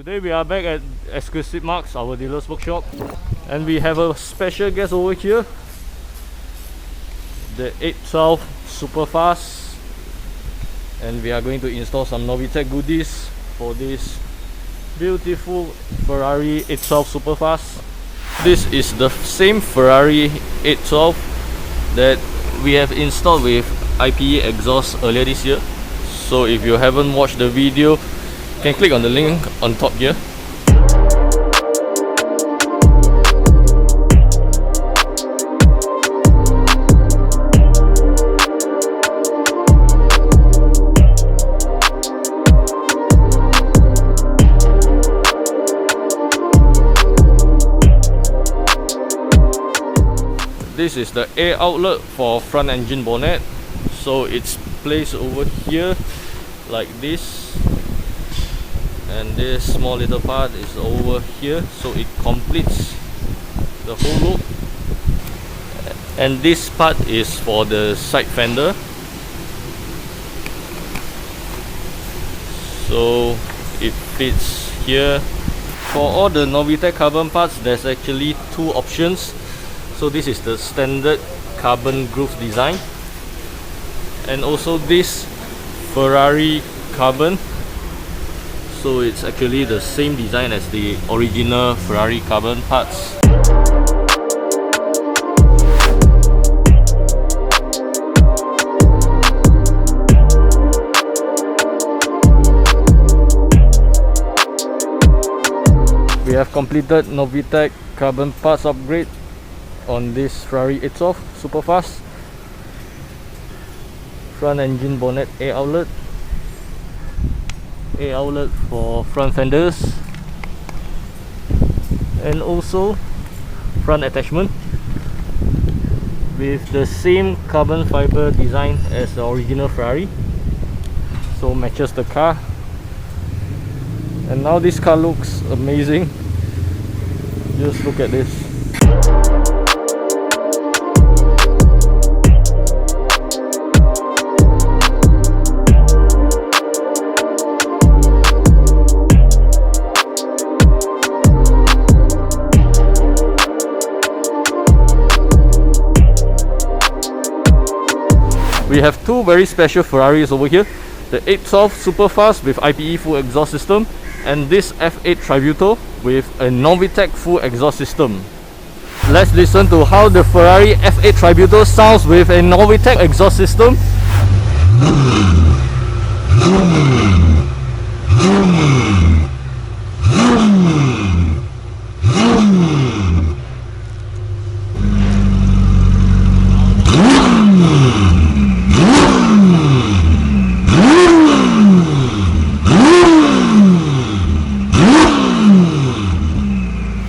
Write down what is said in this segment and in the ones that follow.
Today we are back at Exclusive Marks, our dealer's workshop, and we have a special guest over here, the 812 Superfast, and we are going to install some Novitec goodies for this beautiful Ferrari 812 Superfast. This is the same Ferrari 812 that we have installed with IPE exhaust earlier this year. So if you haven't watched the video, you can click on the link on top here. This is the air outlet for front engine bonnet, so it's placed over here like this, and this small little part is over here, so it completes the whole look. And this part is for the side fender, so it fits here. For all the Novitec carbon parts, there's actually two options. So this is the standard carbon groove design, and also this Ferrari carbon. So it's actually the same design as the original Ferrari carbon parts. We have completed Novitec carbon parts upgrade on this Ferrari 812 Superfast. Front engine bonnet air outlet for front fenders, and also front attachment with the same carbon fiber design as the original Ferrari, so matches the car. And now this car looks amazing. Just look at this. We have two very special Ferraris over here, the 812 Superfast with IPE full exhaust system, and this F8 Tributo with a Novitec full exhaust system. Let's listen to how the Ferrari F8 Tributo sounds with a Novitec exhaust system.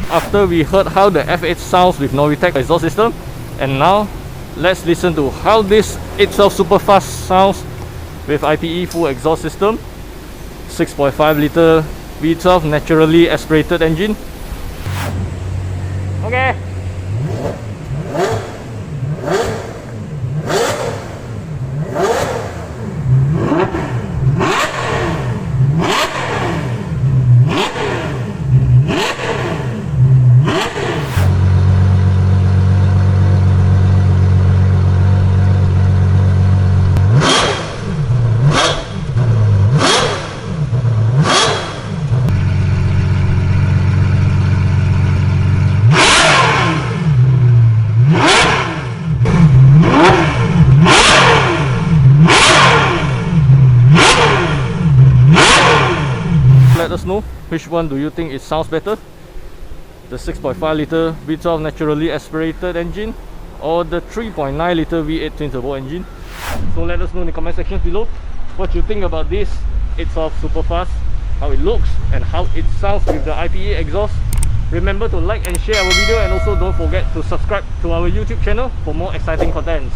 After we heard how the F8 sounds with Novitec exhaust system, and now let's listen to how this 812 Superfast sounds with IPE full exhaust system. 6.5 liter V12 naturally aspirated engine. Okay. Let us know which one do you think it sounds better, the 6.5 liter V12 naturally aspirated engine or the 3.9 liter V8 twin turbo engine. So let us know in the comment section below what you think about this 812 Superfast, how it looks and how it sounds with the IPE exhaust. Remember to like and share our video, and also don't forget to subscribe to our YouTube channel for more exciting contents.